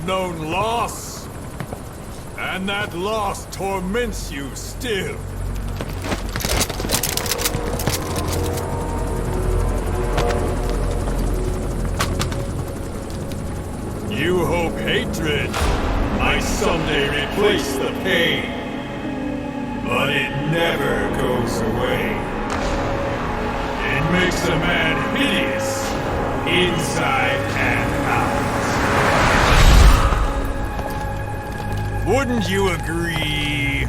known loss. And that loss torments you still. You hope hatred might someday replace the pain. But it never goes away. It makes a man hideous, inside and out. Wouldn't you agree?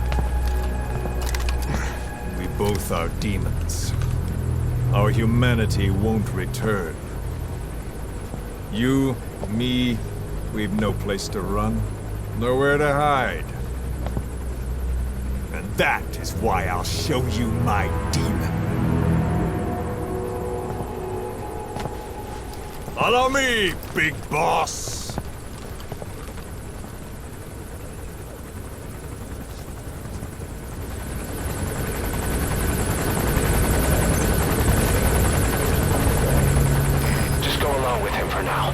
We both are demons. Our humanity won't return. You, me, we've no place to run, nowhere to hide. And that is why I'll show you my demon. Follow me, big boss! Just go along with him for now.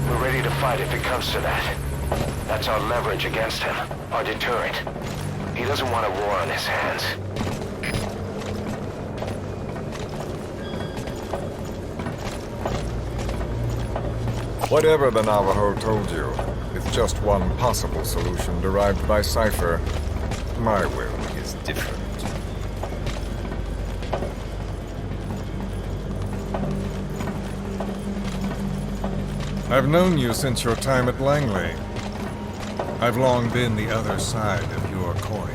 We're ready to fight if it comes to that. That's our leverage against him, our deterrent. He doesn't want a war on his hands. Whatever the Navajo told you, it's just one possible solution derived by Cypher. My will is different. I've known you since your time at Langley. I've long been the other side of your coin.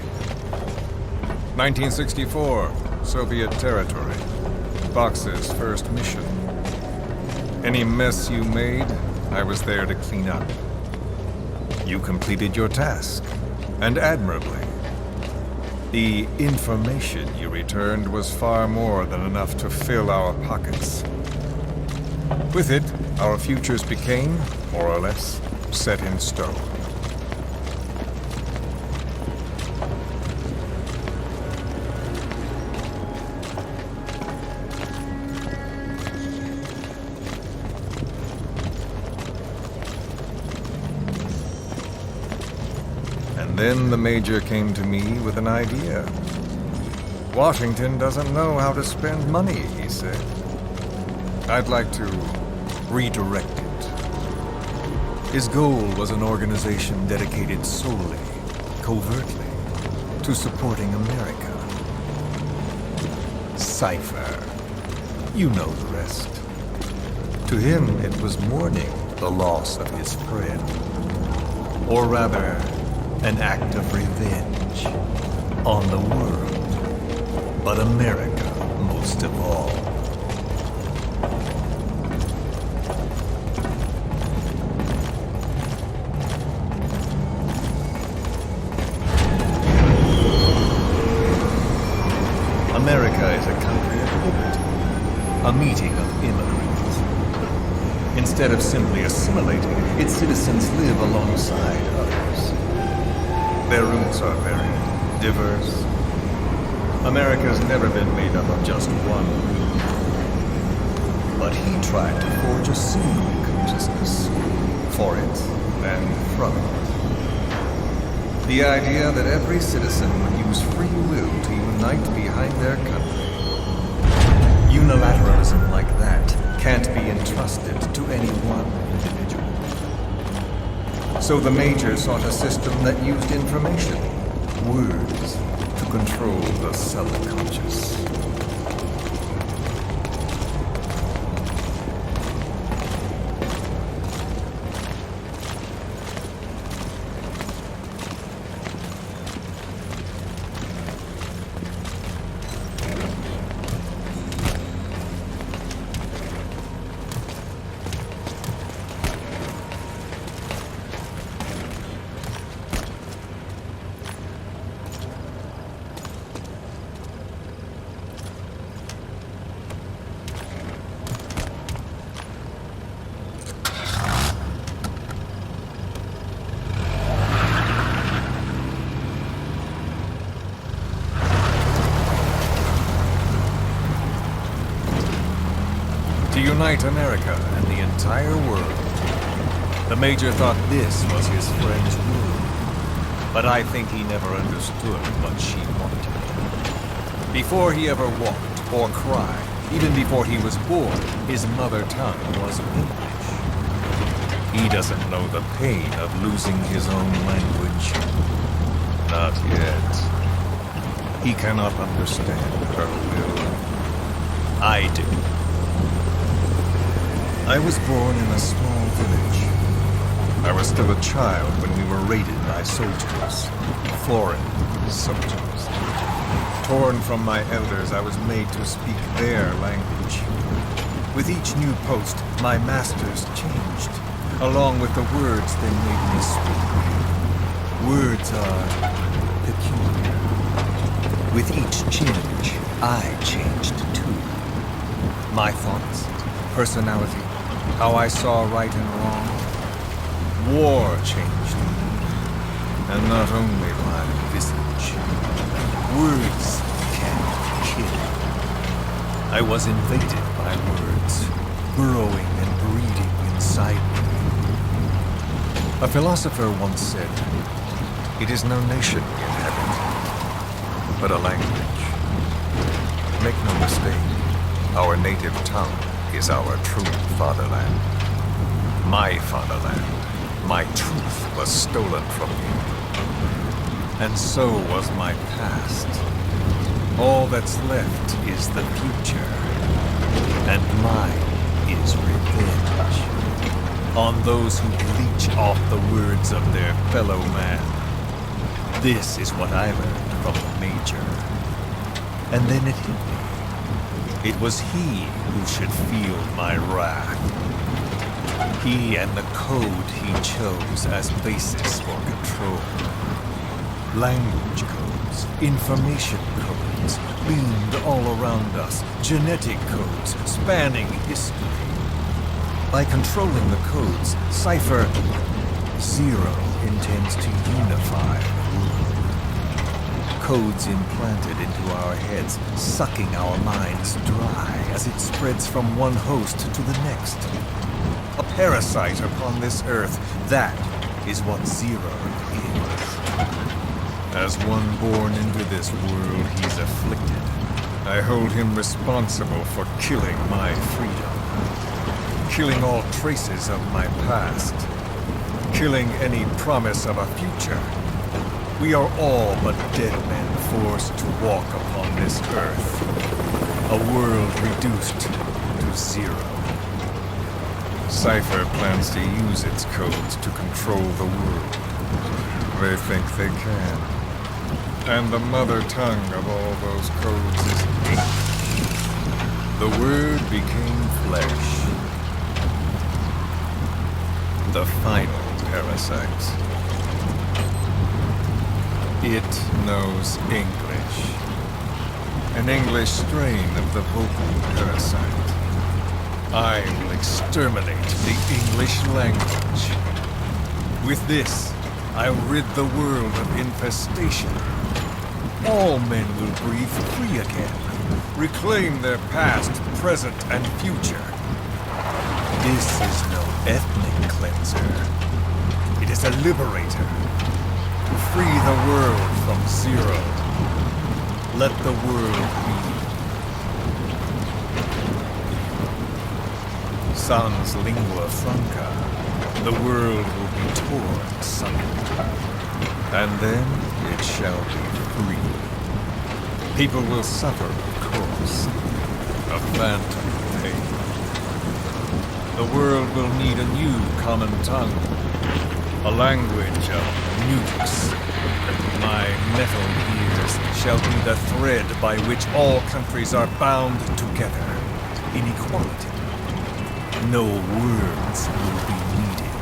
1964, Soviet territory. Box's first mission. Any mess you made, I was there to clean up. You completed your task, and admirably. The information you returned was far more than enough to fill our pockets. With it, our futures became, more or less, set in stone. And then the Major came to me with an idea. Washington doesn't know how to spend money, he said. I'd like to redirect it. His goal was an organization dedicated solely, covertly, to supporting America. Cypher. You know the rest. To him, it was mourning the loss of his friend. Or rather, an act of revenge on the world, but America most of all. America is a country of liberty, a meeting of immigrants. Instead of simply assimilating, its citizens live alongside others. Their roots are very diverse. America's never been made up of just one group. But he tried to forge a single consciousness, for it and from it. The idea that every citizen would use free will to unite behind their country. Unilateralism like that can't be entrusted to any one individual. So the Major sought a system that used information, words, to control the subconscious. To unite America and the entire world, The Major thought this was his friend's room, but I think he never understood what she wanted. Before he ever walked or cried, even before he was born, his mother tongue was English. He doesn't know the pain of losing his own language. Not yet. He cannot understand her will. I do. I was born in a small village. I was still a child when we were raided by soldiers. Foreign soldiers. Torn from my elders, I was made to speak their language. With each new post, my masters changed, along with the words they made me speak. Words are peculiar. With each change, I changed too. My thoughts, personality, how I saw right and wrong. War changed me, and not only my visage. Words can kill. I was invaded by words, burrowing and breeding inside me. A philosopher once said, "It is no nation in heaven, but a language." Make no mistake, our native tongue is our true fatherland. My fatherland, my truth was stolen from me. And so was my past. All that's left is the future. And mine is revenge. On those who bleach off the words of their fellow man. This is what I learned from the Major. And then it hit me. It was he who should feel my wrath. He and the code he chose as basis for control. Language codes, information codes, beamed all around us, genetic codes spanning history. By controlling the codes, Cypher Zero intends to unify the world. Codes implanted into our heads, sucking our minds dry as it spreads from one host to the next. A parasite upon this earth, that is what Zero is. As one born into this world, he's afflicted. I hold him responsible for killing my freedom. Killing all traces of my past. Killing any promise of a future. We are all but dead men forced to walk upon this earth. A world reduced to zero. Cypher plans to use its codes to control the world. They think they can. And the mother tongue of all those codes is ink. The word became flesh. The final parasite. It knows English. An English strain of the vocal parasite. I will exterminate the English language. With this, I'll rid the world of infestation. All men will breathe free again, reclaim their past, present, and future. This is no ethnic cleanser. It is a liberator. To free the world from Zero. Let the world be. Sans lingua franca, the world will be torn asunder. And then it shall be free. People will suffer, of course. A phantom pain. The world will need a new common tongue. A language of nukes. My metal ears shall be the thread by which all countries are bound together in equality. No words will be needed.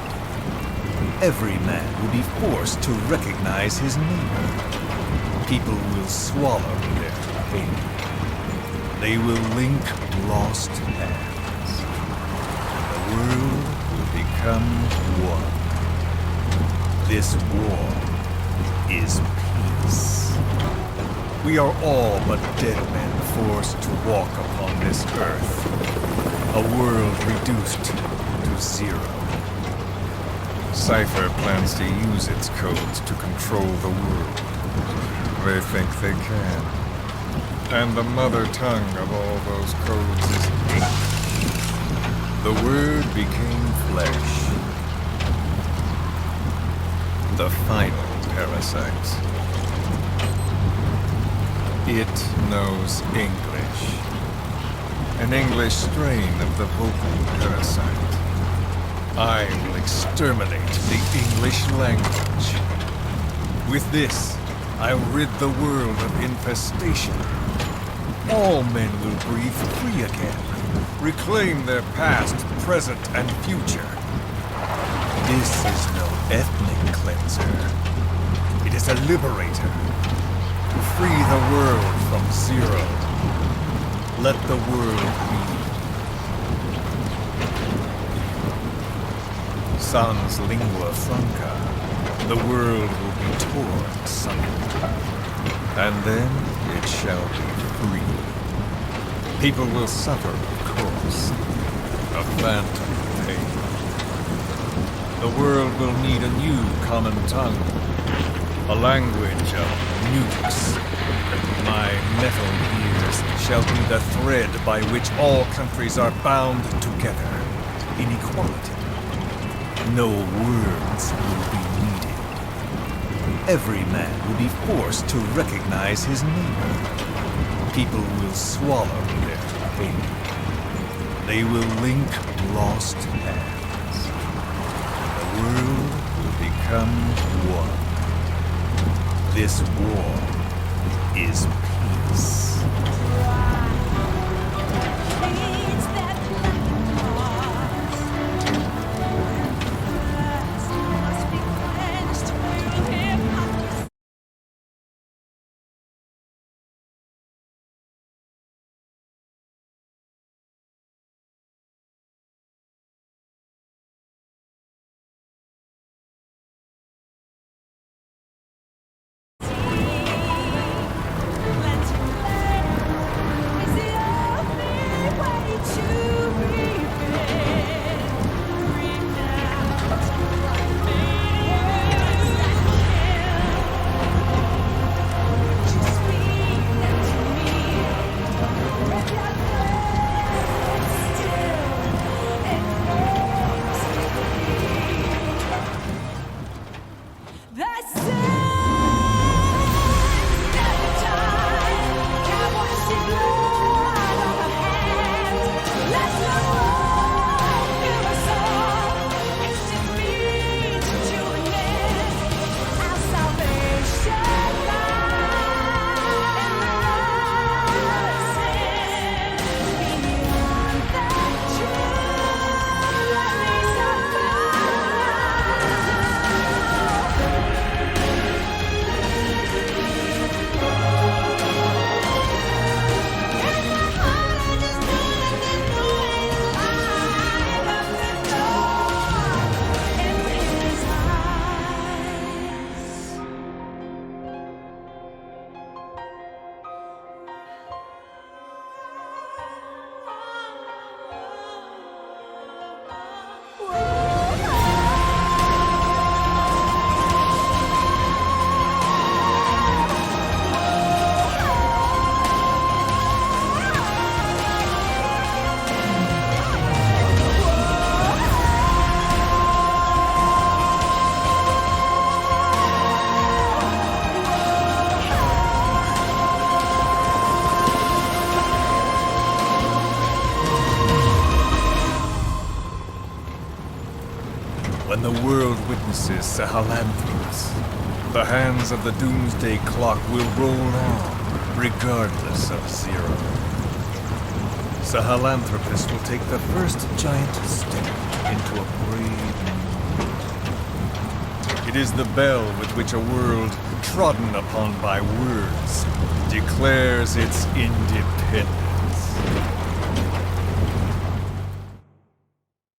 Every man will be forced to recognize his neighbor. People will swallow their pain. They will link lost hands. The world will become one. This war is peace. We are all but dead men forced to walk upon this earth. A world reduced to zero. Cypher plans to use its codes to control the world. They think they can. And the mother tongue of all those codes is ink. The Word became flesh. The final parasite. It knows English. An English strain of the vocal parasite. I will exterminate the English language. With this, I'll rid the world of infestation. All men will breathe free again, reclaim their past, present, and future. This is no ethnic cleanser. It is a liberator. Free the world from zero. Let the world be. Sans lingua franca, the world will be torn asunder. And then it shall be free. People will suffer, of course. A phantom pain. The world will need a new common tongue. A language of nukes. My metal ears shall be the thread by which all countries are bound together. In equality. No words will be needed. Every man will be forced to recognize his neighbor. People will swallow their pain. They will link lost hands. The world will become one. This war is peace. When the world witnesses Sahelanthropus, the hands of the doomsday clock will roll on, regardless of zero. Sahelanthropus will take the first giant step into a brave new. It is the bell with which a world trodden upon by words declares its independence.